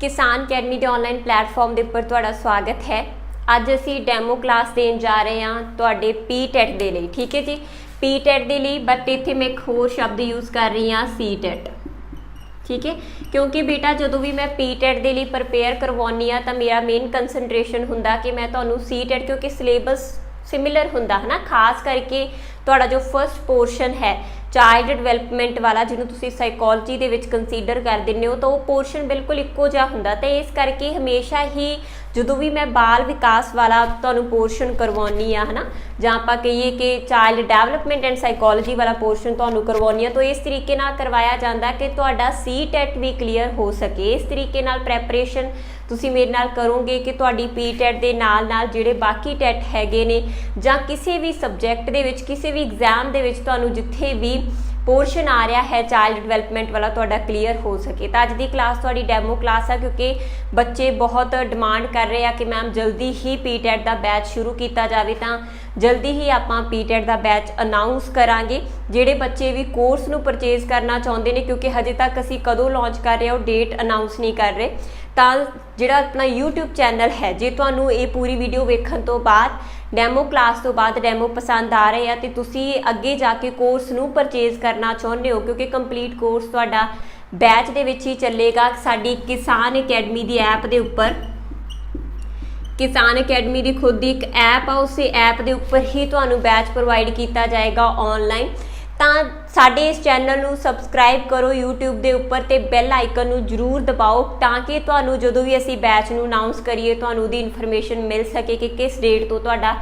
किसान अकैडमी के online platform के उपर तुहाडा स्वागत है। अज असी डैमो क्लास देन जा रहे हैं तुहाडे पी-टेट के लिए। ठीक है जी, पी-टेट के लिए, बट इत्थे मैं एक होर शब्द यूज़ कर रही हाँ, सी-टेट। ठीक है, क्योंकि बेटा जो भी मैं पी-टेट के लिए प्रिपेयर करवानी हाँ तो मेरा मेन कंसनट्रेशन हुंदा कि मैं तुहानूं सी-टेट, क्योंकि सिलेबस सिमिलर हुंदा है ना, खास करके तुहाडा जो फर्स्ट पोर्शन है चाइल्ड डिवेलपमेंट वाला, जिन्होंने तुसीं साइकोलॉजी दे विच कंसीडर कर दिंदे हो, तो वो पोर्शन बिल्कुल इक्को जिहा हुंदा। तो इस करके हमेशा ही जो भी मैं बाल विकास वाला तुहानूं पोर्शन करवानी है ना, जां आपां कहिए कि चाइल्ड डेवलपमेंट एंड साइकोलॉजी वाला पोर्शन तुहानूं करवानी है, तो इस तरीके नाल करवाया जाता कि तुहाडा सी-टेट भी क्लीयर हो सके। इस तरीके नाल प्रैपरेशन तुसीं मेरे नाल करोगे कि तुहाडी पी-टेट दे नाल नाल जिहड़े बाकी टैट हैगे ने, जां किसी भी सबजैक्ट दे विच, किसी भी एग्जाम दे विच तुहानूं जिथे भी पोर्शन आ रहा है चाइल्ड डिवेलपमेंट वाला तुहाडा क्लीयर हो सके। तो अज की क्लास तुहाडी डैमो क्लास है, क्योंकि बच्चे बहुत डिमांड कर रहे हैं कि मैम जल्दी ही पी-टेट का बैच शुरू किया जाए, तो जल्दी ही आपां पी-टेट का बैच अनाउंस करांगे। जिहड़े बच्चे भी कोर्स नूं परचेज करना चाहुंदे ने, क्योंकि हजे तक असीं कदों लॉन्च कर रहे हो डेट अनाउंस नहीं कर रहे, तो जिहड़ा अपना यूट्यूब चैनल है, जे तुहानूं ये पूरी वीडियो वेखण तो बाद डैमो क्लास तो बाद डैमो पसंद आ रहे हैं तो तुसी अगे जाके कोर्स नूं परचेज करना चाहुंदे हो, क्योंकि कंप्लीट कोर्स तुहाडा बैच दे विच ही चलेगा साडी किसान अकैडमी दी ऐप दे उपर। किसान अकैडमी की खुद की एक ऐप आ, उस ऐप के उपर ही तुहानूं बैच प्रोवाइड किया जाएगा ऑनलाइन। तो साडे इस चैनल नूं सबसक्राइब करो यूट्यूब के उपर, तो बैल आइकन नूं जरूर दबाओ, ताकि तुहानूं जदों भी असीं बैच नूं अनाउंस करिए तुहानूं उहदी इन्फॉर्मेशन मिल सके कि किस डेट तो तुहाडा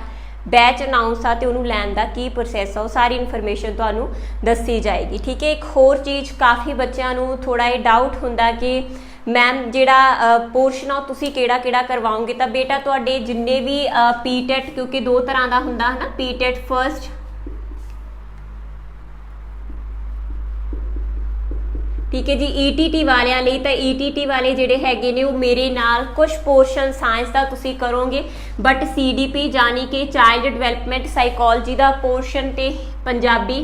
बैच अनाउंस आ ते उहनूं लैण दा की प्रोसैस आ, वो सारी इन्फॉर्मेशन तुहानूं दस्सी जाएगी। ठीक है, एक होर चीज़ काफ़ी बच्चों नूं थोड़ा ये डाउट हुंदा कि मैम जिहड़ा पोर्शन आ तुसीं किहड़ा करवाओगे। तो बेटा तुहाडे जिन्ने भी पी-टेट, क्योंकि दो तरह का हुंदा है ना, पी-टेट फर्स्ट, ठीक है जी, ई-टी-टी वालियां लई, तो ई-टी-टी वाले जिहड़े हैगे ने वो मेरे नाल कुछ पोर्शन साइंस का तुसीं करोगे, बट सी-डी-पी यानी कि चाइल्ड डिवेलपमेंट साइकोलॉजी का पोर्शन, ते पंजाबी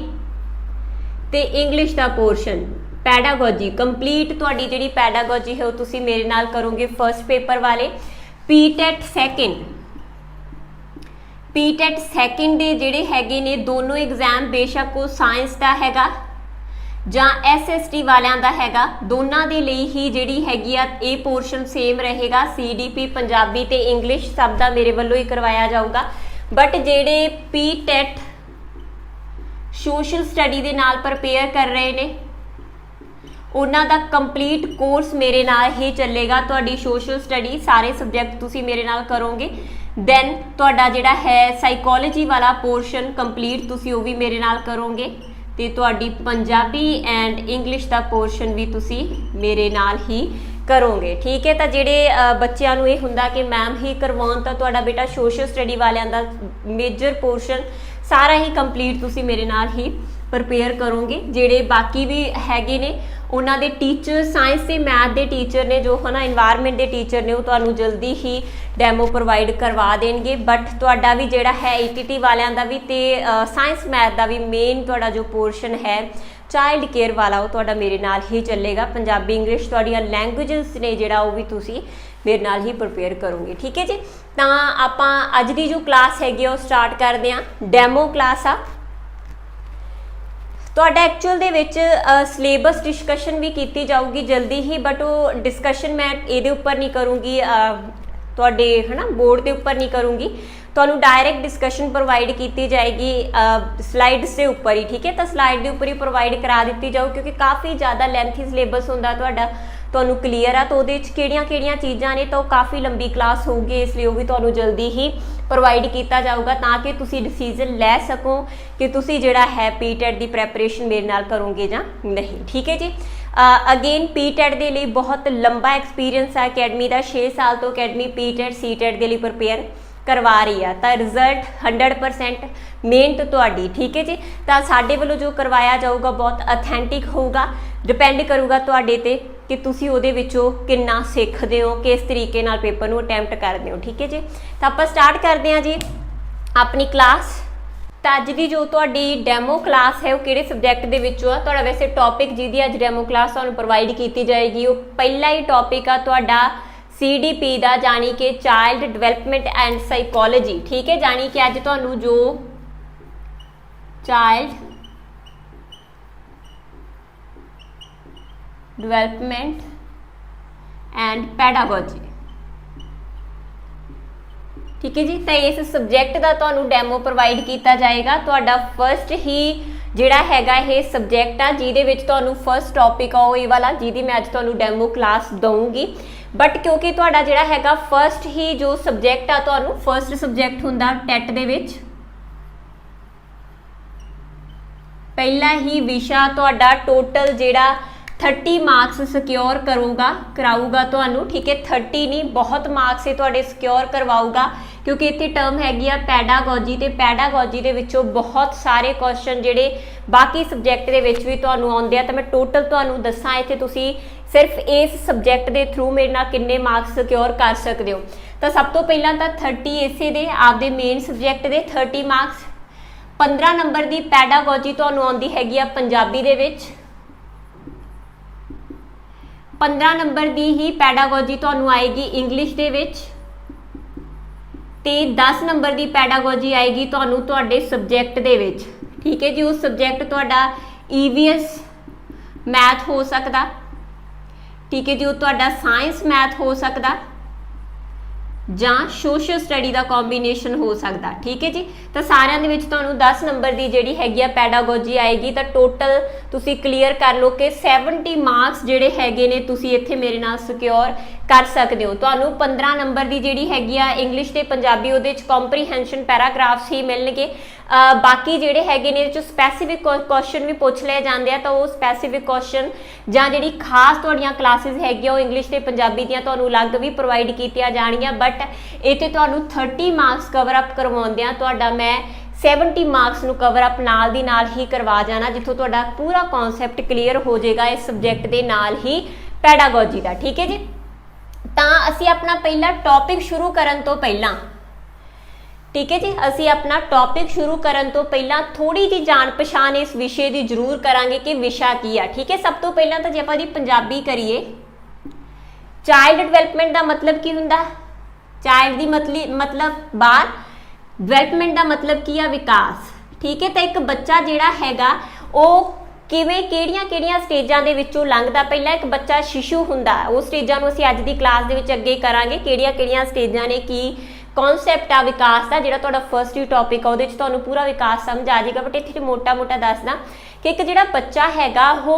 ते इंग्लिश का पोर्शन, पैडागोजी कंप्लीट तुहाडी जिहड़ी पैडागोजी है वो तुसीं मेरे नाल करोगे फर्स्ट पेपर वाले। पी-टेट सैकेंड दे जिहड़े हैगे ने दोनों एग्जाम, बेशक वो साइंस का हैगा जां SST वालियां दा हैगा, दोनों के लिए ही जिहड़ी हैगी आ ये पोर्शन सेम रहेगा। सी-डी-पी पंजाबी ते इंग्लिश सब का मेरे वालों ही करवाया जाऊगा, बट जिहड़े पी-टेट सोशल स्टडी दे नाल प्रिपेयर कर रहे ने उन्हां दा कंप्लीट कोर्स मेरे नाल ही चलेगा। तुहाडी सोशल स्टडी सारे सबजैक्ट तुसीं मेरे नाल करोगे, दैन तुहाडा जिहड़ा है साइकोलॉजी वाला पोर्शन कंप्लीट तुसीं वो भी मेरे नाल करोगे, ते तुहाडी पंजाबी एंड इंग्लिश का पोर्शन भी तुसी मेरे नाल ही करोगे। ठीक है, तो जिहड़े बच्चों नूं ये हुंदा कि मैम ही करवाउण, तो तुहाडा बेटा सोशल स्टडी वालियां दा मेजर पोर्शन सारा ही कंप्लीट तुसी मेरे नाल ही प्रिपेयर करोगे। जिहड़े बाकी भी हैगे ने उन्हां दे टीचर, साइंस ते मैथ के टीचर ने, जो है ना इन्वायरमेंट के टीचर ने, वो तुहानूं जल्दी ही डैमो प्रोवाइड करवा देंगे। बट तुहाडा भी जिहड़ा है ई-टी-टी वालियां दा भी ते साइंस मैथ का भी मेन तुहाडा जो पोर्शन है चाइल्ड केयर वाला, वो तुहाडा मेरे नाल ही चलेगा। पंजाबी इंग्लिश तुहाडियां लैंगुएजेस ने जिहड़ा वो भी तुसी मेरे नाल ही प्रिपेयर करोगे। ठीक है जी, तो आपां अज दी जो क्लास हैगी वो स्टार्ट करते हैं। डैमो क्लास आ तुहाडा एक्चुअल दे विच सिलेबस डिस्कशन भी की जाऊगी जल्दी ही, बट वो डिस्कशन मैं ये उपर नहीं करूँगी, तुहाडे है ना बोर्ड के उपर नहीं करूँगी, तुहानूं डायरैक्ट डिस्कशन प्रोवाइड की जाएगी स्लाइड्स के उपर ही। ठीक है, तो स्लाइड के उपर ही प्रोवाइड करा दी जाऊ, क्योंकि काफ़ी ज़्यादा लेंथी सिलेबस हुंदा तुहाडा, तुहानूं क्लीयर आ, तो उहदे विच किहड़ियां चीज़ां ने, तो काफ़ी लंबी क्लास होगी, इसलिए वो भी तुहानूं जल्दी ही प्रोवाइड किया जाऊगा, ताकि तुसी डिसीजन लै सको कि तुसी जिहड़ा है पी-टेट की प्रैपरेशन मेरे नाल करोगे जां नहीं। ठीक है जी, अगेन पी-टेट के लिए बहुत लंबा एक्सपीरियंस है अकैडमी का, 6 साल तो अकैडमी पी-टेट सी-टेट के लिए प्रिपेयर करवा रही है, तो रिजल्ट 100% मेहनत तुहाडी। ठीक है जी, तो साडे वालों जो करवाया जाऊगा बहुत अथेंटिक होगा, डिपेंड करूगा तुहाडे ते कि तुसी उहदे विचों किन्ना सीखदे हो, किस तरीके नाल पेपर नूं अटैम्प्ट करदे हो। ठीक है जी, तो आपां स्टार्ट करते हैं जी अपनी क्लास। तो अज की जो तुहाडी डैमो क्लास है वो किहड़े सबजैक्ट दे विचों आ तुहाडा वैसे टॉपिक जिहदी अज डैमो क्लास तुहानूं प्रोवाइड की जाएगी वो पहला ही टॉपिक आ तुहाडा CDP का जानी कि चाइल्ड डिवेलपमेंट एंड साइकोलॉजी। ठीक है, जानी कि अज तुहानूं जो चाइल्ड डिवेलपमेंट एंड पैडागोजी, ठीक है जी, तो इस सबजैक्ट का तुहानूं डैमो प्रोवाइड किया जाएगा। तुहाडा फर्स्ट ही जिहड़ा हैगा ये सबजैक्ट आ जिहदे विच तुहानूं फर्स्ट टॉपिक आ ये वाला जिहदी मैं अज तुहानूं डैमो क्लास दूँगी। बट क्योंकि तुहाडा जिहड़ा हैगा फर्स्ट ही जो सबजैक्ट आ तुहानूं फर्स्ट सबजैक्ट हुंदा टैट दे विच पहला ही विशा तुहाडा टोटल जिहड़ा 30 मार्क्स सिक्योर कराऊगा तुहानूं। ठीक है, 30 नहीं बहुत मार्क्स ये तुहाडे सिक्योर करवाऊगा क्योंकि इत्थे टर्म हैगी आ पैडागोजी ते पैडागोजी दे विचों बहुत सारे क्वेश्चन जिहड़े बाकी सबजैक्ट दे विच भी तुहानूं आउंदे आ। तो मैं टोटल तुहानूं दस्सां इत्थे तुसीं सिर्फ इस सबजैक्ट के थ्रू मेरे नाल किन्ने मार्क्स सिक्योर कर सकते हो। तो सब तो पहला तो 30 इसे दे आपदे मेन सबजैक्ट के 30 मार्क्स, 15 नंबर की पैडागोजी तुहानूं आउंदी हैगी आ पंजाबी दे विच, 15 नंबर की ही पैडागोजी तुहानूं आएगी इंग्लिश दे विच ते 10 नंबर की पैडागोजी आएगी तुहानूं तुहाडे सबजैक्ट दे विच। ठीक है जी, उस सबजैक्ट तुहाडा EVS मैथ हो सकता, ठीक है जी, वो तुहाडा साइंस मैथ हो सकता जां सोशल स्टडी का कॉम्बीनेशन हो सकता। ठीक है जी, तो सारिਆਂ ਦੇ ਵਿੱਚ ਤੁਹਾਨੂੰ 10 नंबर की ਜਿਹੜੀ हैगी आ पैडागोजी आएगी। तो टोटल तुसी क्लीयर कर लो कि 70 मार्क्स ਜਿਹੜੇ ਹੈਗੇ ਨੇ ਤੁਸੀਂ ਇੱਥੇ ਮੇਰੇ ਨਾਲ ਸਿਕਿਉਰ कर सकते हो। ਤੁਹਾਨੂੰ 15 नंबर की ਜਿਹੜੀ हैगी आ इंग्लिश ਤੇ ਪੰਜਾਬੀ ਉਹਦੇ ਵਿੱਚ ਕੰਪਰੀਹੈਂਸ਼ਨ ਪੈਰਾਗ੍ਰਾਫਸ ਹੀ ਮਿਲਣਗੇ। बाकी ਜਿਹੜੇ ਹੈਗੇ ਨੇ ਇਹਦੇ ਚ ਸਪੈਸੀਫਿਕ ਕੁਐਸਚਨ ਵੀ ਪੁੱਛ ਲਏ ਜਾਂਦੇ ਆ ਤਾਂ ਉਹ ਸਪੈਸੀਫਿਕ ਕੁਐਸਚਨ ਜਾਂ ਜਿਹੜੀ ਖਾਸ ਤੁਹਾਡੀਆਂ ਕਲਾਸਿਸ ਹੈਗੀਆਂ ਉਹ ਇੰਗਲਿਸ਼ ਤੇ ਪੰਜਾਬੀ ਦੀਆਂ ਤੁਹਾਨੂੰ ਅਲੱਗ ਵੀ ਪ੍ਰੋਵਾਈਡ ਕੀਤੀਆਂ ਜਾਣਗੀਆਂ। ਬਟ ਇੱਥੇ ਤੁਹਾਨੂੰ 30 ਮਾਰਕਸ ਕਵਰ ਅਪ ਕਰਵਾਉਂਦਿਆਂ ਤੁਹਾਡਾ ਮੈਂ 70 ਮਾਰਕਸ ਨੂੰ ਕਵਰ ਅਪ ਨਾਲ ਦੀ ਨਾਲ ਹੀ ਕਰਵਾ ਜਾਣਾ ਜਿੱਥੋਂ ਤੁਹਾਡਾ ਪੂਰਾ ਕਨਸੈਪਟ ਕਲੀਅਰ ਹੋ ਜਾਏਗਾ ਇਸ ਸਬਜੈਕਟ ਦੇ ਨਾਲ ਹੀ ਪੈਡਾਗੋਜੀ ਦਾ। ਠੀਕ ਹੈ ਜੀ, ਤਾਂ ਅਸੀਂ ਆਪਣਾ ਪਹਿਲਾ ਟੌਪਿਕ ਸ਼ੁਰੂ ਕਰਨ ਤੋਂ ਪਹਿਲਾਂ, ठीक है जी, असी अपना टॉपिक शुरू करन तो पहला थोड़ी जी जान पछाण इस विषय की जरूर करांगे कि विशा की है। ठीक है, सब तो पहला तो जे आपां जी पंजाबी करिए, चाइल्ड डिवेलपमेंट का मतलब की हुंदा, चाइल्ड दी मतलब बार, डिवेलपमेंट का मतलब की है विकास। ठीक है, तो एक बच्चा जिहड़ा हैगा वो किवें किहड़ियां स्टेजां दे विचों लंघदा। पहला एक बच्चा शिशु हुंदा, उस स्टेजां नूं असीं अज दी क्लास दे विच अगे करांगे किहड़ियां स्टेजां ने की कॉन्सैप्ट आ विकास का जिहड़ा तुहाडा फर्स्ट ही टॉपिक आ उहदे च तुहानूं पूरा विकास समझ आ जाएगा। बट इत्थे मोटा मोटा दसदा कि एक जिहड़ा बच्चा हैगा वो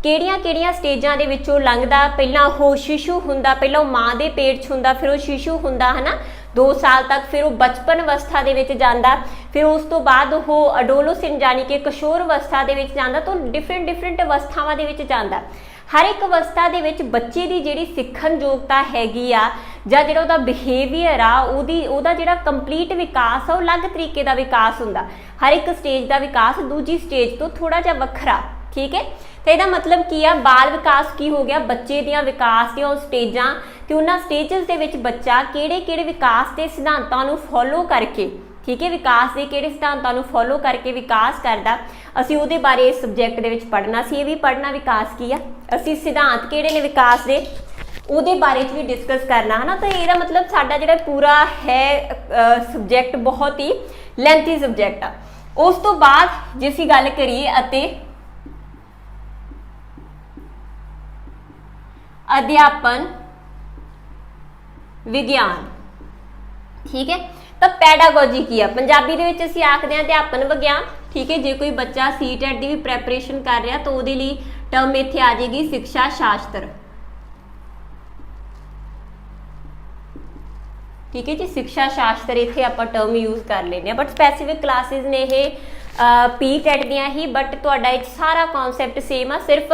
किहड़ियां स्टेजां दे विचों लंघदा। पहलां वो शिशु हुंदा, पहलां वो माँ दे पेट च हुंदा, फिर वो शिशु हुंदा है ना 2 साल तक, फिर वो बचपन अवस्था दे विच जांदा, फिर उस तो बाद वो अडोलोसेंट जानी कि किशोर अवस्था दे विच जांदा। तो डिफरेंट अवस्थावां दे विच जांदा। हर एक अवस्था दे विच बच्चे की जिहड़ी सिखण योग्यता हैगी आ जां जिहड़ा उहदा बिहेवियर आ उहदा जिहड़ा कंप्लीट विकास आ वो अलग तरीके का विकास हुंदा। हर एक स्टेज का विकास दूजी स्टेज तो थोड़ा जिहा वखरा। ठीक है, तो इहदा मतलब की आ बाल विकास की हो गया, बच्चे दियां विकास दियां स्टेजां ते उन्हां स्टेजेस दे विच बच्चा किहड़े विकास के सिद्धांतां नूं फॉलो करके, ठीक है, विकास के किहड़े सिद्धांतां नूं फॉलो करके विकास करदा, असीं उहदे बारे इस सबजैक्ट दे विच पढ़ना सी। भी पढ़ना विकास की आ, असीं सिद्धांत किहड़े ने विकास दे उहदे बारे च भी डिस्कस करना है ना। तो इहदा मतलब साडा जिहड़ा पूरा है सबजैक्ट बहुत ही लेंथी सबजैक्ट आ। उस तो बाद जे असीं गल करिए अते अध्यापन विज्ञान, ठीक है, तो पैडागोजी की है पंजाबी दे विच असीं आखदे हां अध्यापन विज्ञान। ठीक है, जे कोई बच्चा CTET की भी प्रैपरेशन कर रहा तो उहदे लई टर्म इत्थे आ जाएगी शिक्षा शास्त्र। ठीक है जी, शिक्षा शास्त्र इत्थे आपां टर्म यूज़ कर लेने। बट स्पैसीफिक क्लासिस ने ये PTET दियां ही, बट तुहाडा एक सारा कॉन्सैप्ट सेम आ, सिर्फ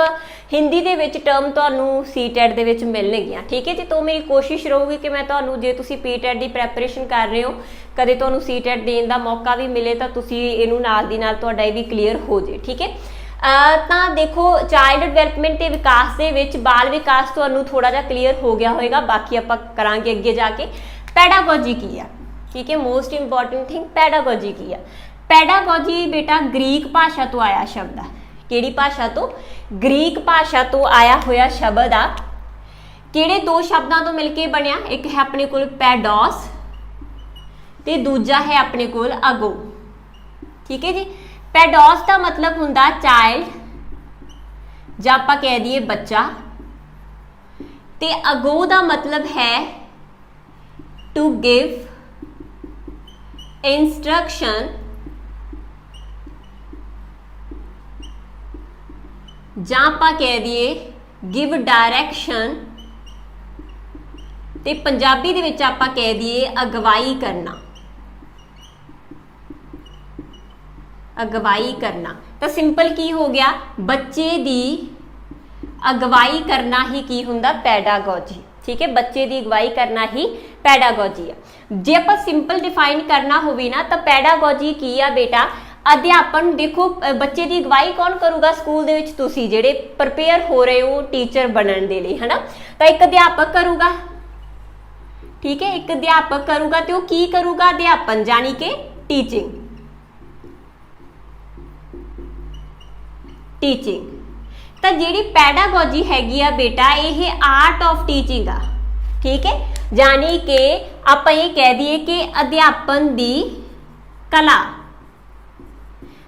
हिंदी दे विच टर्म तुहानूं CTET दे विच मिलणगीਆਂ। ठीक है जी, तो मेरी कोशिश रहूगी कि मैं तुहानूं जे तुसीं PTET की प्रैपरेशन कर रहे हो कदे तुहानूं CTET देण दा मौका भी मिले तो तुसीं इहनूं नाल दी नाल तुहाडा इह भी क्लीयर हो जाए। ठीक है, ਤਾਂ देखो चाइल्ड डिवेलपमेंट ਤੇ विकास ਦੇ ਵਿੱਚ बाल विकास ਤੁਹਾਨੂੰ थोड़ा ਜਿਹਾ क्लीयर हो गया होएगा, बाकी ਆਪਾਂ ਕਰਾਂਗੇ ਅੱਗੇ ਜਾ ਕੇ। ਪੈਡਾਗੋਜੀ ਕੀ ਆ, ठीक है, मोस्ट इंपॉर्टेंट थिंग पैडागोजी की है। ਪੈਡਾਗੋਜੀ बेटा ग्रीक भाषा तो आया शब्द है। ਕਿਹੜੀ ਭਾਸ਼ਾ ਤੋਂ? ग्रीक भाषा तो आया होया शब्द आ। ਕਿਹੜੇ ਦੋ ਸ਼ਬਦਾਂ ਤੋਂ ਮਿਲ ਕੇ ਬਣਿਆ? ਇੱਕ ਹੈ ਆਪਣੇ ਕੋਲ ਪੈਡੋਸ ਤੇ ਦੂਜਾ ਹੈ ਆਪਣੇ ਕੋਲ ਅਗੋ। ਠੀਕ ਹੈ ਜੀ। ਪੈਡੋਸ ਦਾ ਮਤਲਬ ਹੁੰਦਾ ਚਾਈਲਡ ਜਾਂ ਆਪਾਂ ਕਹਿ ਦਈਏ ਬੱਚਾ, ਤੇ ਅਗੋ ਦਾ ਮਤਲਬ ਹੈ ਟੂ ਗਿਵ इंस्ट्रक्शन ਜਾਂ ਆਪਾਂ ਕਹਿ ਦਈਏ ਗਿਵ ਡਾਇਰੈਕਸ਼ਨ, ਤੇ ਪੰਜਾਬੀ ਦੇ ਵਿੱਚ ਆਪਾਂ ਕਹਿ ਦਈਏ ਅਗਵਾਈ ਕਰਨਾ। ਅਗਵਾਈ ਕਰਨਾ ਤਾਂ ਸਿੰਪਲ ਕੀ ਹੋ ਗਿਆ? ਬੱਚੇ ਦੀ ਅਗਵਾਈ ਕਰਨਾ ਹੀ ਕੀ ਹੁੰਦਾ? ਪੈਡਾਗੋਜੀ। ठीक है, बच्चे की अगवाई करना ही पैडागोजी है। जे आप सिंपल डिफाइन करना होवे ना तो पैडागोजी की आ बेटा अध्यापन। देखो बच्चे की अगवाई कौन करूगा स्कूल दे विच? तुसी जेड़े प्रिपेयर हो रहे हो टीचर बनने दे लई, है ना। तो एक अध्यापक करूगा, ठीक है, एक अध्यापक करूगा। तो की करूगा? अध्यापन यानी कि टीचिंग। टीचिंग तो जी पैडागोजी हैगी आ बेटा ये आर्ट ऑफ टीचिंग आ। ठीक है, यानी कि आप ये कह दिए कि अध्यापन दी कला।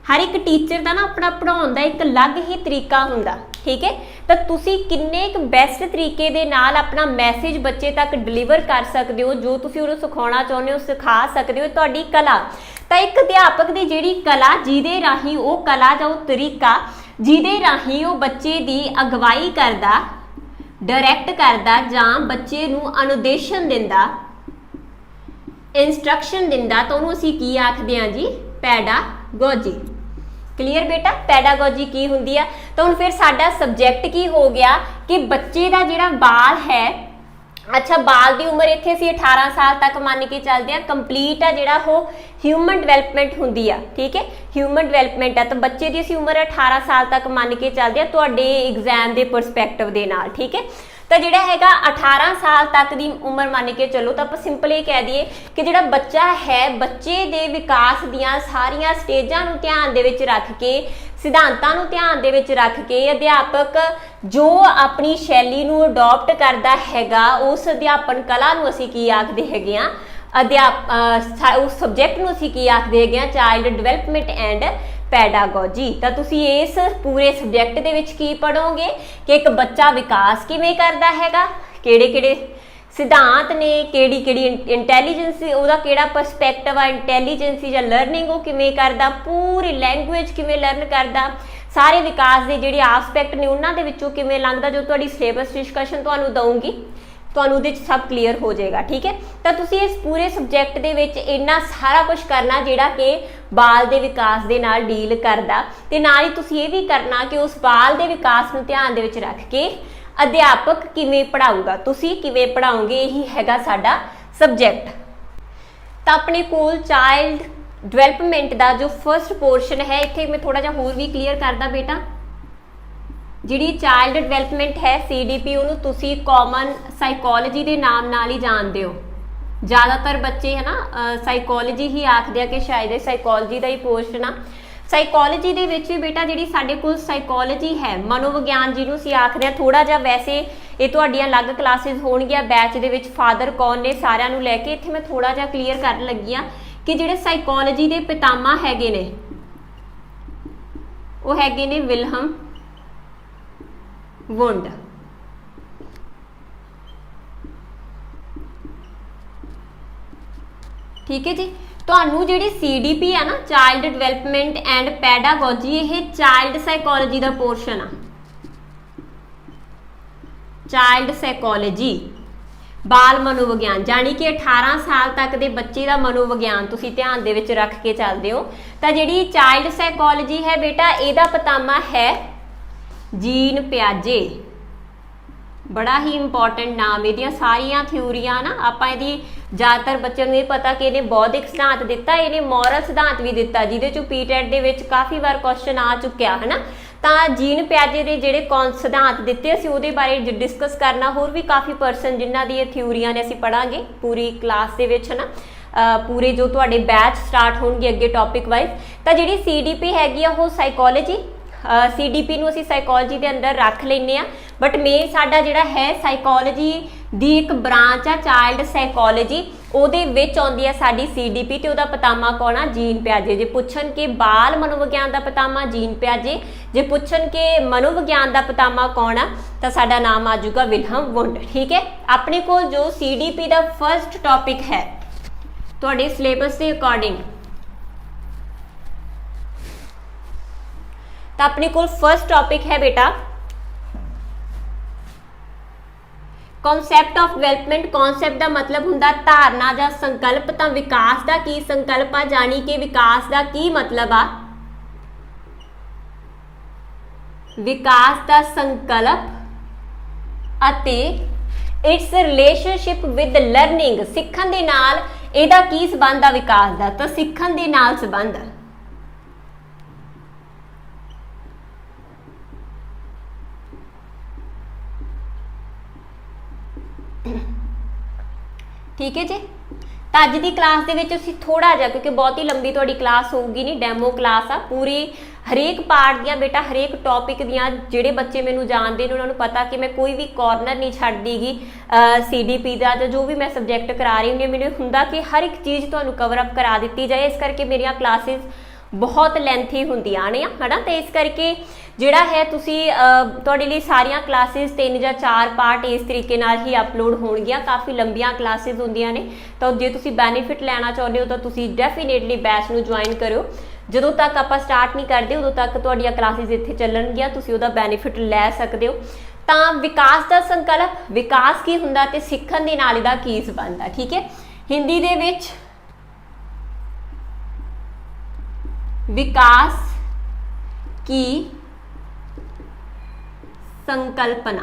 हर एक टीचर का ना अपना पढ़ाने का एक अलग ही तरीका हुंदा। ठीक है, तो तुसी किन्ने एक बेस्ट तरीके दे नाल अपना मैसेज बच्चे तक डिलीवर कर सकते हो, जो तुसी उन्हें सिखाना चाहते हो सिखा सकते हो, तुहाडी कला। तो एक अध्यापक की जिहड़ी कला जिहदे राही वो कला जां वो तरीका जिहदे राही वो बच्चे की अगवाई करदा, डायरैक्ट करदा जां बच्चे नूं अनुदेशन दिंदा, इंस्ट्रक्शन दिंदा, तो उन्होंने असीं की आखदे हां जी? पैडागोजी। क्लीयर बेटा? पैडागोजी की हुंदी आ। तो हुण फिर साडा सबजैक्ट की हो गया कि बच्चे का जिहड़ा बाल है, अच्छा बाल की उम्र इत्थे असीं 18 साल तक मान के चलते हैं। कंप्लीट आ जिहड़ा वो ह्यूमन डिवेलपमेंट हुंदी आ। ठीक है, ह्यूमन डिवेलपमेंट है तो बच्चे की असीं उम्र 18 साल तक मान के चलते हैं तुहाडे एग्जाम के परसपैक्टिव दे नाल। ठीक है, तो जिहड़ा हैगा 18 साल तक की उम्र मान के चलो तो आप सिंपल ये कह दिए कि जिहड़ा बच्चा है बच्चे के विकास दियां सारियां स्टेजां नूं ध्यान दे विच रख के, सिद्धांतां नूं ध्यान दे विच रख के अध्यापक जो अपनी शैली नूं अडॉप्ट करदा हैगा उस अध्यापन कला नूं असीं की आखदे हैगे आ? उस सबजैक्ट नूं असीं की आखदे हैगे आ? Child development and pedagogy. तो तुसी इस पूरे सबजैक्ट दे विच की पढ़ोगे कि एक बच्चा विकास किवें करदा हैगा, किहड़े-किहड़े सिद्धांत ने, किहड़ी-किहड़ी इंटैलीजेंसी उहदा किहड़ा परसपैक्टिव आ, इंटैलीजेंसी जां लर्निंग वो किवें करदा, पूरी लैंगुएज किवें लर्न करदा, सारे विकास के जिहड़े आस्पैक्ट ने उन्हां दे विचों किवें लंघदा, जो तुहाडी सिलेबस डिस्कशन तुहानूं दऊंगी तुहानूं उहदे च सब क्लीयर हो जाएगा। ठीक है, तो तुसी इस पूरे सबजैक्ट दे विच इन्ना सारा कुछ करना जिहड़ा कि बाल के विकास के नाल डील करदा, ते नाल ही तुसी ये भी करना कि उस बाल के विकास नूं ध्यान दे विच रख के अध्यापक किवें पढ़ाऊगा, तुसी किवें पढ़ाओगे, यही हैगा साडा सबजैक्ट। तो अपने कोल चाइल्ड डिवेलपमेंट का जो फर्स्ट पोर्शन है इत्थे मैं थोड़ा जिहा होर भी क्लीयर करदा बेटा। जिहड़ी चाइल्ड डिवेलपमेंट है CDP उहनूं तुसी कॉमन साइकोलॉजी के नाम नाल ही जानते हो। ज़्यादातर बच्चे है ना साइकोलॉजी ही आखदे आ कि शायद साइकोलॉजी का ही पोर्शन आ। साइकोलॉजी दे विच भी बेटा जिहड़ी साडे कोल साइकोलॉजी है, मनोविग्यान जिहनूं असीं आखदे आ, थोड़ा जिहा वैसे ये तुहाडीआं अलग क्लासिस होणगीआं बैच दे विच फादर कौन ने सारिआं नूं लैके इत्थे मैं थोड़ा जिहा क्लीयर करन लगी आ कि जिहड़े साइकोलॉजी के पितामा हैगे ने वो हैगे ने विलहम वुंड। ठीक है जी, तुहानू जिहड़ी CDP है ना चाइल्ड डिवेलपमेंट एंड पैडागोजी, ये चाइल्ड साइकोलॉजी का पोर्शन आ। चाइल्ड साइकोलॉजी बाल मनोविग्यान यानी कि 18 साल तक के बच्चे का मनोविग्यान तुसी ध्यान दे विच रख के चलते हो। तो जिहड़ी चाइल्ड साइकोलॉजी है बेटा इहदा पितामा है जीन पियाजे। बड़ा ही इंपॉर्टेंट नाम, ये सारिया थ्योरियां ना आपां इहदी ज़्यादातर बच्चों को ये पता कि इन्हें बौद्धिक सिद्धांत दिता, इन्हें मॉरल सिद्धांत भी दिता, जिहदे चों PTET दे विच काफ़ी बार क्वेश्चन आ चुक्या है ना। तो जीन पियाजे के जिहड़े कौन सिद्धांत दिते असीं उहदे बारे डिस्कस करना, होर भी काफ़ी परसन जिन्हां दी थ्योरियां ने असीं पढ़ांगे पूरी क्लास दे विच है ना। पूरे जो तुहाडे बैच स्टार्ट होणगे अगे टॉपिक वाइज। तो जिहड़ी CDP हैगी आ वो साइकोलॉजी, CDP नूं असीं साइकोलॉजी के अंदर रख लैंदे आ, बट मेन साडा जिहड़ा है साइकोलॉजी दी एक ब्रांच आ चाइल्ड साइकोलॉजी, ਉਹਦੇ ਵਿੱਚ ਆਉਂਦੀ ਹੈ ਸਾਡੀ CDP ਤੇ ਉਹਦਾ ਪਤਾਮਾ ਕੌਣ ਆ? ਜੀਨ ਪਿਆਜੇ। ਜੇ ਪੁੱਛਣ ਕਿ ਬਾਲ ਮਨੋਵਿਗਿਆਨ ਦਾ ਪਤਾਮਾ ਜੀਨ ਪਿਆਜੇ, ਜੇ ਪੁੱਛਣ ਕਿ ਮਨੋਵਿਗਿਆਨ ਦਾ ਪਤਾਮਾ ਕੌਣ ਆ ਤਾਂ ਸਾਡਾ ਨਾਮ ਆ ਜਾਊਗਾ ਵਿਲਹਮ ਵੁੰਡ। ਠੀਕ ਹੈ, ਆਪਣੇ ਕੋਲ ਜੋ CDP ਦਾ ਫਰਸਟ ਟੌਪਿਕ ਹੈ ਤੁਹਾਡੇ ਸਿਲੇਬਸ ਦੇ ਅਕੋਰਡਿੰਗ, ਤਾਂ ਆਪਣੇ ਕੋਲ ਫਰਸਟ ਟੌਪਿਕ ਹੈ ਬੇਟਾ कॉन्सैप्ट ऑफ डिवेलपमेंट। कॉन्सैप्ट का मतलब हुंदा धारणा या संकल्प, तो विकास का की संकल्प आ, जानी कि विकास का की मतलब आ? विकास का संकल्प अते इट्स रिलेशनशिप विद लर्निंग, सीखण दे नाल इहदा की संबंध आ विकास का? तो सीखण दे नाल संबंध। ठीक है जी, तो अज की क्लास दे विच असीं थोड़ा जिहा, क्योंकि बहुत ही लंबी तुहाडी क्लास होगी नहीं, डैमो क्लास आ पूरी, हरेक पार्ट दियां बेटा हरेक टॉपिक दियां जिहड़े बच्चे मैनूं जाणदे ने उन्हां नूं पता कि मैं कोई भी कॉर्नर नहीं छड्डदी गी CDP का, जो भी मैं सबजैक्ट करा रही हूँ मैनूं हुंदा कि हर एक चीज़ तुहानूं कवर अप करा दित्ती जाए, इस करके मेरियां क्लासिस बहुत लेंथी होंदियां ने है ना। तो इस करके जिहड़ा है तुसी तुहाडे लई सारियां क्लासिस 3 या 4 पार्ट इस तरीके नाल ही अपलोड होणगियां, काफ़ी लंबियां क्लासिस होंदियां ने। तो जे तुसी बैनीफिट लैना चाहुंदे हो तो तुसी डेफिनेटली बैच नूं ज्वाइन करियो, जदों तक आपां स्टार्ट नहीं करदे उदों तक तुहाडीआं क्लासिस इत्थे चलणगियां, तुसी उहदा बैनीफिट लै सकदे हो। तां विकास दा संकल्प, विकास की हुंदा ते सिੱਖਣ ਦੇ ਨਾਲ ਇਹਦਾ ਕੀ ਸੰਬੰਧ ਆ? ठीक है, हिंदी दे विच विकास की संकल्पना।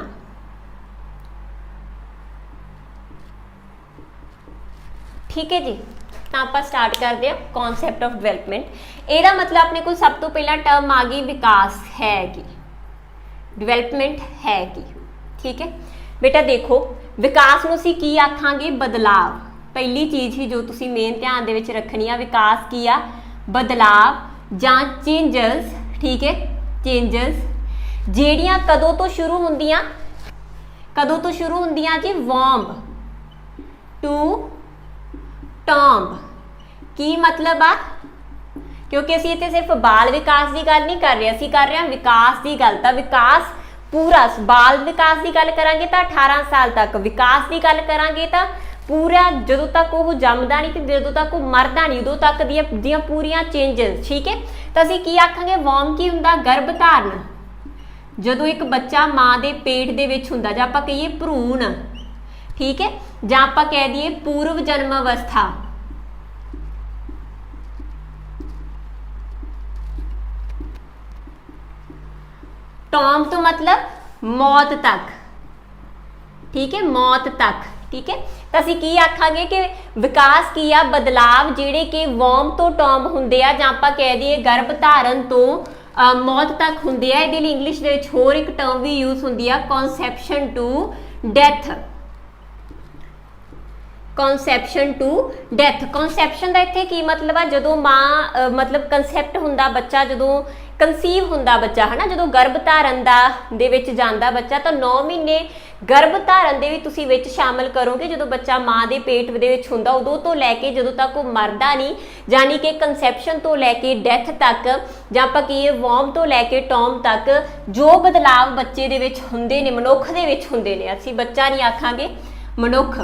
ठीक है जी, तो आप स्टार्ट करते हैं कॉन्सैप्ट ऑफ डिवेलपमेंट। ਇਹਦਾ मतलब अपने को सब तो पहला टर्म आ गई विकास है कि, डिवेलपमेंट है कि। ठीक है बेटा, देखो विकास ਨੂੰ ਅਸੀਂ ਕੀ ਆਖਾਂਗੇ? बदलाव। पहली चीज़ ही जो तुसी मेन ध्यान दे विच रखनी आ, विकास की आ? बदलाव ਜਾਂ चेंजेस। ठीक है, चेंजेस ਜਿਹੜੀਆਂ ਕਦੋਂ ਤੋਂ ਸ਼ੁਰੂ ਹੁੰਦੀਆਂ? ਕਦੋਂ ਤੋਂ ਸ਼ੁਰੂ ਹੁੰਦੀਆਂ ਜੀ? Worm to term. ਕੀ ਮਤਲਬ ਆ? ਕਿਉਂਕਿ ਅਸੀਂ ਇੱਥੇ ਸਿਰਫ ਬਾਲ ਵਿਕਾਸ ਦੀ ਗੱਲ ਨਹੀਂ ਕਰ ਰਹੇ, ਅਸੀਂ ਕਰ ਰਹੇ ਹਾਂ ਵਿਕਾਸ ਦੀ ਗੱਲ। ਤਾਂ ਵਿਕਾਸ ਪੂਰਾ, ਬਾਲ ਵਿਕਾਸ ਦੀ ਗੱਲ ਕਰਾਂਗੇ ਤਾਂ 18 ਸਾਲ ਤੱਕ, ਵਿਕਾਸ ਦੀ ਗੱਲ ਕਰਾਂਗੇ ਤਾਂ पूरा ਜਦੋਂ तक वो जमदा नहीं तो ਜਦੋਂ तक वो मरदा नहीं उदों तक दियां पूरियां चेंजेस। ठीक है, तो असीं की आखांगे? वॉर्म की हुंदा? गर्भ धारण। ਜਦੋਂ एक बच्चा माँ के पेट दे विच हुंदा, जां आपां कहिए भरूण, ठीक है, जां आपां कह दईए पूर्व जन्म अवस्था। टॉम तो मतलब मौत तक। ठीक है, मौत तक। ठीक है, तो असीं की आखांगे कि विकास की आ? बदलाव जिहड़े कि वॉर्म तो टॉम हुंदे आ, जां आपां कह दईए गर्भ धारण तो मौत तक हुंदे आ। इहदे लई इंग्लिश दे विच होर एक टर्म भी यूज हुंदी आ, conception to death. Conception to death. Conception का इत्थे की मतलब आ? जदों माँ मतलब कंसैप्ट हुंदा बच्चा, जदों कंसीव हुंदा बच्चा है ना, जदों गर्भ धारण दे विच जांदा बच्चा, तो 9 महीने गर्भ धारण दे भी तुसीं विच शामिल करोगे। जदों बच्चा माँ के पेट दे विच हुंदा उदों तो लैके जदों तक वो मरदा नहीं, यानी कि कंसैप्शन तो लैके डेथ तक, जां आपां कहिए वॉर्म तो लैके टॉम तक, जो बदलाव बच्चे दे विच हुंदे ने, मनुख दे विच हुंदे ने, असीं बच्चा नहीं आखांगे, मनुख।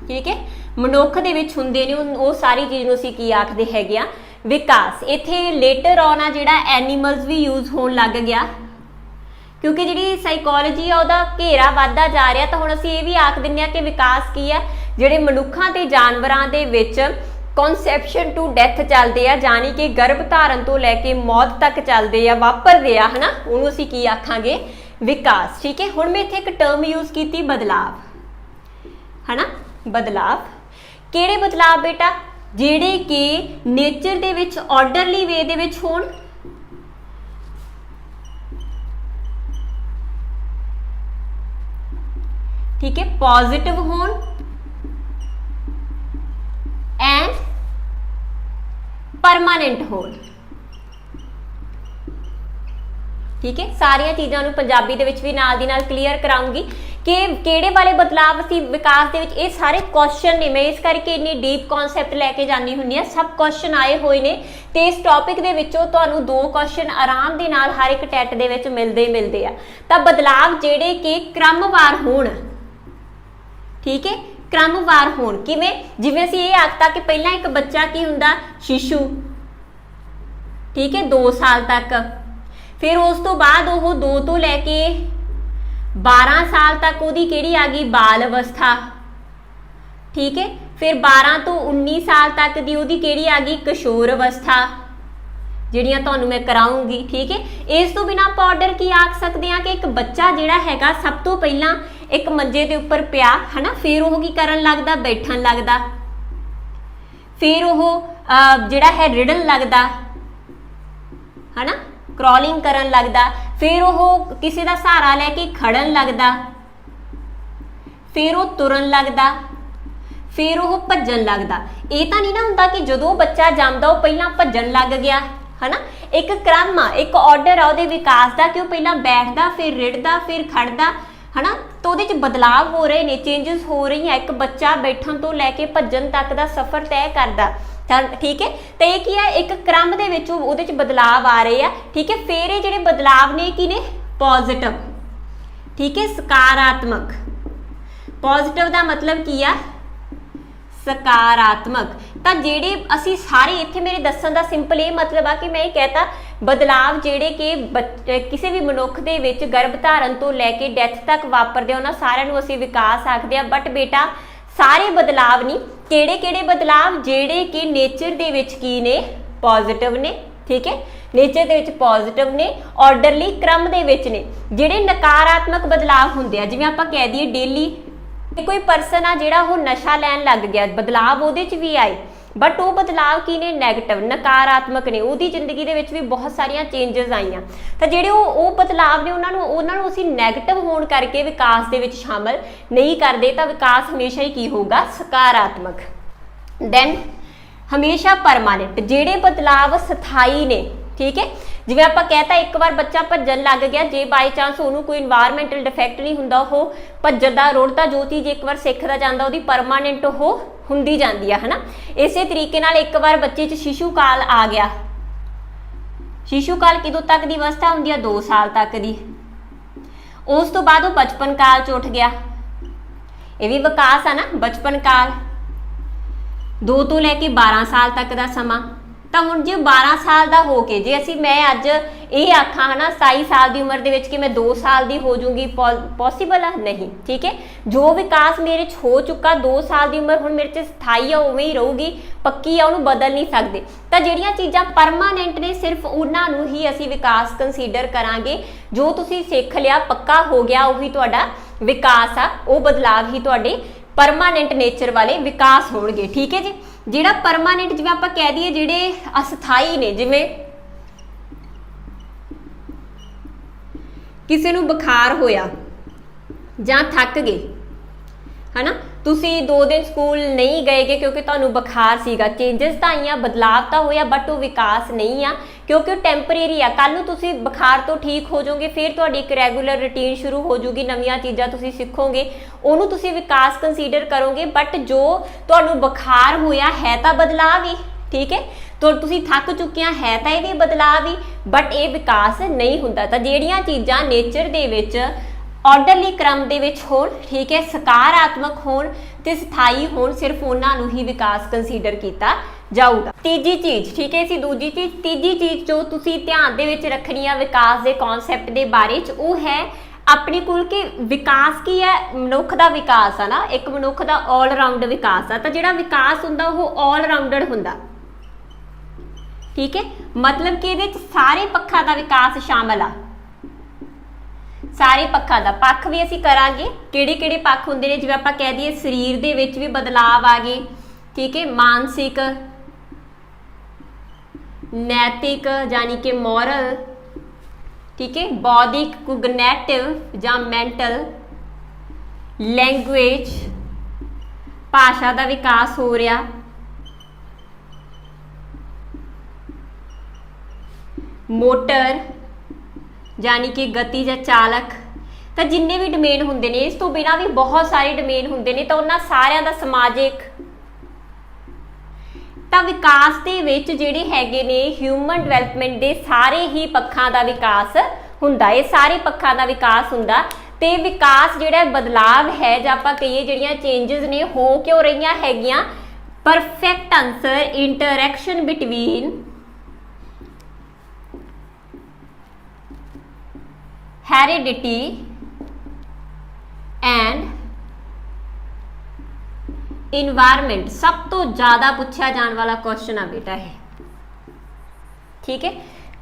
ठीक है, मनुख दे विच हुंदे ने, वो सारी चीज़ नूं असीं की आखदे हैगे आ? विकास। इत्थे लेटर ऑन आ जिहड़ा एनीमल्स भी यूज होण लग गया, क्योंकि जिहड़ी साइकोलॉजी आ उहदा घेरा वधदा जा रहा। तो हुण असीं ये भी आख दिंदे आ कि विकास की है? जिहड़े मनुखां ते जानवरां दे विच कॉन्सैप्शन टू डेथ चलदे आ, यानी कि गर्भ धारण तो लैके मौत तक चलदे आ, वापरदे आ, है ना, उहनूं असीं की आखांगे? विकास। ठीक है, हुण मैं इत्थे एक टर्म यूज कीती बदलाव, है ना, बदलाव। किहड़े बदलाव बेटा? जिहड़े कि नेचर दे विच ऑर्डरली वे दे विच होण, ठीक है, पॉजिटिव होण एंड परमानेंट होण। ठीक है, सारिया चीज़ों को पंजाबी दे विच भी नाल दी नाल क्लीयर कराऊंगी कि किहड़े वाले बदलाव असीं विकास दे विच। ये सारे क्वेश्चन ने, मैं इस करके इन्नी डीप कॉन्सैप्ट लैके जानी हुंदी आ, सब क्वेश्चन आए हुए ने ते इस टॉपिक दे विचों तुहानूं 2 क्वेश्चन आराम दे नाल हर एक टैट दे विच मिलदे आ। तां बदलाव जिहड़े कि क्रमवार होण, ठीक है, क्रमवार होण किवें, जिवें असीं ये आखता कि पहलां एक बच्चा की हुंदा शिशु, ठीक है, 2 साल तक, फिर उस तो बाद वो 2 तो लैके 12 साल तक उहदी किहड़ी आ गई बाल अवस्था, ठीक है, फिर 12 तो 19 साल तक दी उहदी किहड़ी आ गई किशोर अवस्था, जिहड़ियां तुहानूं मैं कराऊंगी। ठीक है, इस तो बिना आपां ऑर्डर की आख सकते हैं कि एक बच्चा जिहड़ा हैगा सब तो पहलां एक मंजे दे उपर पिया है ना, फिर वो की करन लगदा, बैठन लगदा, फिर वो जिहड़ा है रिड़न लगदा है ना, क्रॉलिंग करन लगदा, फिर वो किसी का सहारा लैके खड़न लगदा, फिर वो तुरन लगदा, फिर वो भज्जन लगदा। ये तो नहीं ना हुंदा कि जदों बच्चा जमदा वो पहलां भज्जन लग गया है ना, एक क्रम आ, एक ऑर्डर आ उहदे विकास का कि वो पहलां बैठदा, फिर रिड़दा, फिर खड़दा है ना। तो उहदे च बदलाव हो रहे ने, चेंजिस हो रही हैं। एक बच्चा बैठण तो लैके भज्जन तक का सफ़र तय करदा, ठीक है, तो ये की है, एक क्रम दे विच उहदे च बदलाव आ रहे हैं। ठीक है, फिर ये जिहड़े बदलाव ने की ने पॉजिटिव, ठीक है, सकारात्मक। पॉजिटिव का मतलब की आ सकारात्मक। तो जेडे असी सारे इत्थे मेरे दस्सण दा सिंपल ये मतलब आ कि मैं ये कहता बदलाव जेडे कि किसी भी मनुख दे विच गर्भ धारण तो लैके डैथ तक वापरदे उन्हां सारिआं नूं असीं विकास आखदे आ। बट बेटा सारे बदलाव नहीं, किहड़े-किहड़े बदलाव जेडे कि नेचर दे विच की ने पॉजिटिव ने, ठीक है, नेचर दे विच पॉजिटिव ने, ऑर्डरली क्रम दे विच ने। जिहड़े नकारात्मक बदलाव हुंदे आ, जिवें आपां कह दईए डेली कोई परसन आ जिहड़ा वो नशा लैन लग गया, बदलाव उहदे च भी आए, बट वो बदलाव की ने नैगेटिव नकारात्मक ने, उहदी जिंदगी दे विच भी बहुत सारियां चेंजिस आईयां। तो जिहड़े वो बदलाव ने उन्होंने असीं नैगेटिव होण करके विकास दे विच शामिल नहीं करते, तो विकास हमेशा ही की होगा सकारात्मक। दैन हमेशा परमानेंट, जिहड़े बदलाव स्थाई ने, ठीक है, जिवें आपां कहता एक बार बच्चा भज्जन लग गया, जे बाई चांस उहनूं कोई इन्वायरमेंटल डिफैक्ट नहीं हुंदा, वो भज्जदा रुड़दा जो चीज़ एक बार सिखदा जांदा उहदी परमानेंट वो हुंदी जांदी है ना। इसे तरीके नाल एक बार बच्चे च शिशु काल आ गया, शिशु काल किदों तक की अवस्था हुंदी है 2 साल तक की, उस तो बाद वो बचपन काल च उठ गया, ये भी विकास है ना। बचपन काल 2 तो लैके 12 साल तक का समा, तो हुण जे 12 साल का हो के जे असी मैं अज ये आखा है ना 27 साल की उम्र दे कि मैं 2 साल की हो जूँगी, पॉसीबल है नहीं, ठीक है। जो विकास मेरे हो चुका 2 साल की उम्र हुण मेरे च स्थाई है उवें ही रहूगी, पक्की है, उन्होंने बदल नहीं सकते। तो जिहड़ियां चीज़ां परमानेंट ने सिर्फ उन्होंने ही असी विकास कंसीडर करांगे। जो तुसीं सिख लिया पक्का हो गया उही तुहाडा विकास आ, वो बदलाव ही तुहाडे परमानेंट नेचर वाले विकास होणगे, ठीक है जी। जिहड़ा परमानेंट जिवें आपां कह दईए जिहड़े अस्थाई ने, जिवें किसी नूं बुखार होया जां थक गए है ना, तुसीं 2 दिन स्कूल नहीं गएगे क्योंकि तुहानूं बुखार सीगा, चेंजिस तो आईयां, बदलाव तो होया, बट वो विकास नहीं आ क्योंकि टैंपरेरी आ। कल नूं तुसीं बुखार तो ठीक हो जाओगे, फिर तुहाडी एक रैगूलर रूटीन शुरू हो जूगी, नवीआं चीज़ां तुसीं सिखोगे, उहनूं तुसीं विकास कंसीडर करोगे। बट जो तुहानूं बुखार होया है तो बदलाव ही, ठीक है, तो तुसीं थक चुकियां है तो ये भी बदलाव ही, बट ये विकास नहीं हुंदा। तो जिहड़ियां चीज़ां नेचर दे विच ऑर्डरली क्रम दे विच होण, ठीक है, सकारात्मक होण ते स्थाई होण, सिर्फ उन्हां नूं ही विकास कंसीडर किया जाऊगा। तीजी चीज़, ठीक है, इसी दूजी चीज़, तीजी चीज़ जो तुसीं ध्यान दे विच रखनी है विकास के कॉन्सैप्ट के बारे च, वो है अपने कोल कि विकास की है, मनुख का विकास है ना, एक मनुख का ऑलराउंड विकास है। तो जिहड़ा विकास हुंदा वो ऑलराउंडर हुंदा, ठीक है, मतलब कि इहदे च सारे पक्षां का विकास शामिल आ, सारे पक्षां का। पक्ष भी असीं करांगे, किहड़े-किहड़े पक्ष हुंदे ने, जिवें आपां कह दईए शरीर दे विच भी बदलाव आ गए, ठीक है, मानसिक, नैतिक यानी कि मॉरल, ठीक है, बौद्धिक कोग्निटिव जां मैंटल, लैंगुएज भाषा का विकास हो रहा, ਮੋਟਰ ਯਾਨੀ ਕਿ ਗਤੀ ਜਾਂ ਚਾਲਕ। ਤਾਂ ਜਿੰਨੇ ਵੀ ਡੋਮੇਨ ਹੁੰਦੇ ਨੇ, ਇਸ ਤੋਂ ਬਿਨਾਂ ਵੀ ਬਹੁਤ ਸਾਰੇ ਡੋਮੇਨ ਹੁੰਦੇ ਨੇ, ਤਾਂ ਉਹਨਾਂ ਸਾਰਿਆਂ ਦਾ ਸਮਾਜਿਕ। ਤਾਂ ਵਿਕਾਸ ਦੇ ਵਿੱਚ ਜਿਹੜੇ ਹੈਗੇ ਨੇ ਹਿਊਮਨ ਡਿਵੈਲਪਮੈਂਟ ਦੇ ਸਾਰੇ ਹੀ ਪੱਖਾਂ ਦਾ ਵਿਕਾਸ ਹੁੰਦਾ, ਇਹ ਸਾਰੇ ਪੱਖਾਂ ਦਾ ਵਿਕਾਸ ਹੁੰਦਾ। ਤੇ ਵਿਕਾਸ ਜਿਹੜਾ ਬਦਲਾਵ ਹੈ ਜਾਂ ਆਪਾਂ ਕਹੀਏ ਜਿਹੜੀਆਂ ਚੇਂਜਸ ਨੇ ਹੋ ਕਿਉਂ ਰਹੀਆਂ ਹੈਗੀਆਂ, perfect answer interaction between heredity and environment. सब तो ज़्यादा पूछा जाने वाला क्वेश्चन आ बेटा है, ठीक है।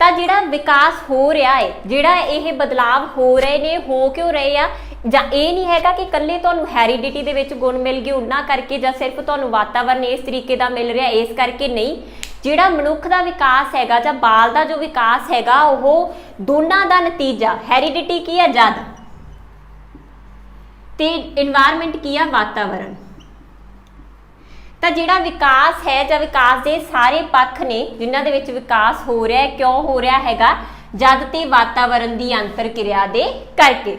तो जिहड़ा विकास हो रहा है, जिहड़ा ये बदलाव हो रहे ने, हो क्यों रहे आ, जां ये नहीं हैगा कि कल्ले तुहानूं हैरीडिटी दे विच गुण मिल गए उन्ना करके, जां सिर्फ तुहानूं वातावरण इस तरीके का मिल रहा इस करके नहीं। जिहड़ा मनुख का विकास हैगा जां बाल का जो विकास हैगा वो दोनों का नतीजा, हैरीडिटी की है जद ते इन्वायरमेंट की है वातावरण। तो जिहड़ा विकास है जां विकास के सारे पक्ष ने जिन्हां दे विच विकास हो रहा है, क्यों हो रहा हैगा, जद ते वातावरण की अंतर क्रिया दे करके।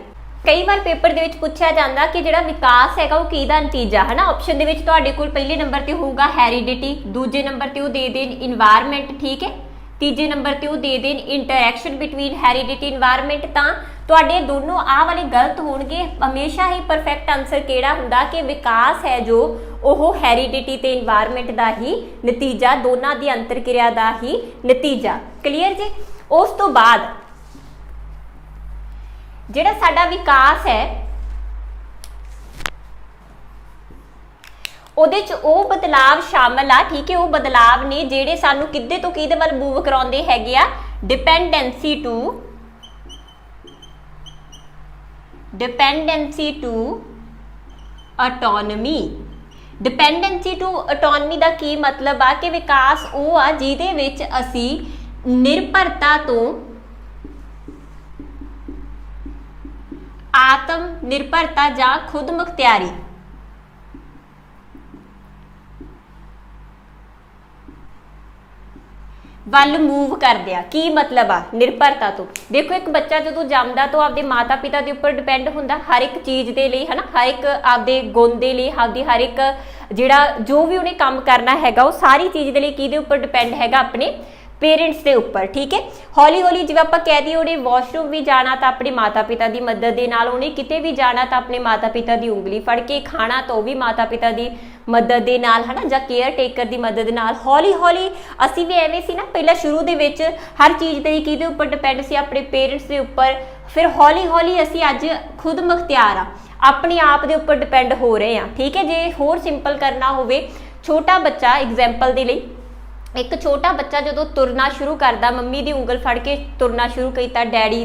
कई बार पेपर दे विच पूछा जाता कि जिहड़ा विकास हैगा वो किहदा नतीजा है ना। ऑप्शन दे विच तुहाडे कोल पहले नंबर ते होगा हैरीडिटी, दूजे नंबर ते वो दे देन इन्वायरमेंट, ठीक है, तीजे नंबर ते वो दे देन इंटरैक्शन बिटवीन हैरीडिटी इन्वायरमेंट। तां तुहाडे दोनों आ वाले गलत होणगे। हमेशा ही परफेक्ट आंसर किहड़ा हुंदा कि विकास है जो ਉਹ हैरीडिटी ते इन्वायरमेंट का ही नतीजा, दोनों की अंतर क्रिया का ही नतीजा। क्लीयर जी। उस तो बाद जिहड़ा साडा विकास है ਉਹਦੇ ਚ ਉਹ बदलाव शामिल आ, ठीक है, वो बदलाव ने ਜਿਹੜੇ ਸਾਨੂੰ ਕਿੱਦੇ ਤੋਂ ਕਿਹਦੇ ਵੱਲ मूव ਕਰਾਉਂਦੇ ਹੈਗੇ ਆ, dependency to autonomy. Dependency to autonomy का की मतलब आ कि विकास वो आ जिहदे विच असी निर्भरता तो आत्म निर्भरता जां खुद मुख्तियारी ਵੱਲ मूव करदे आ। की मतलब आ निर्भरता तो, देखो एक बच्चा जो जमदा तो आपदे माता पिता के उपर डिपेंड हुंदा हर एक चीज़ के लिए, है ना, हर एक आपदे गुण के लिए, आपदी हर एक जिहड़ा जो भी उन्हें काम करना हैगा वो सारी चीज़ के लिए किहदे उपर डिपेंड हैगा, अपने पेरेंट्स के उपर, ठीक है। हौली हौली जिवें आपां कह दईए उन्हें वॉशरूम भी जाना तो अपने माता पिता की मदद के नाल, उन्हें किते भी जाना तो अपने माता पिता की उंगली फड़ के, खाना तो भी माता पिता की मदद के नाल, है ना, जां केयर टेकर की मदद नाल। हौली हौली असी भी एवें सी ना, पहला शुरू दे विच हर चीज़ ते किहदे उपर डिपेंड सी, अपने पेरेंट्स के उपर। फिर हौली हौली असी अज खुद मुख्तियार आ, अपने आप के उपर डिपेंड हो रहे हैं, ठीक है। जे होर सिंपल करना होवे, छोटा बच्चा एग्जाम्पल के लिए, एक छोटा बच्चा जो तुरना शुरू करता, मम्मी की उंगल फड़ के तुरना शुरू किया, डैडी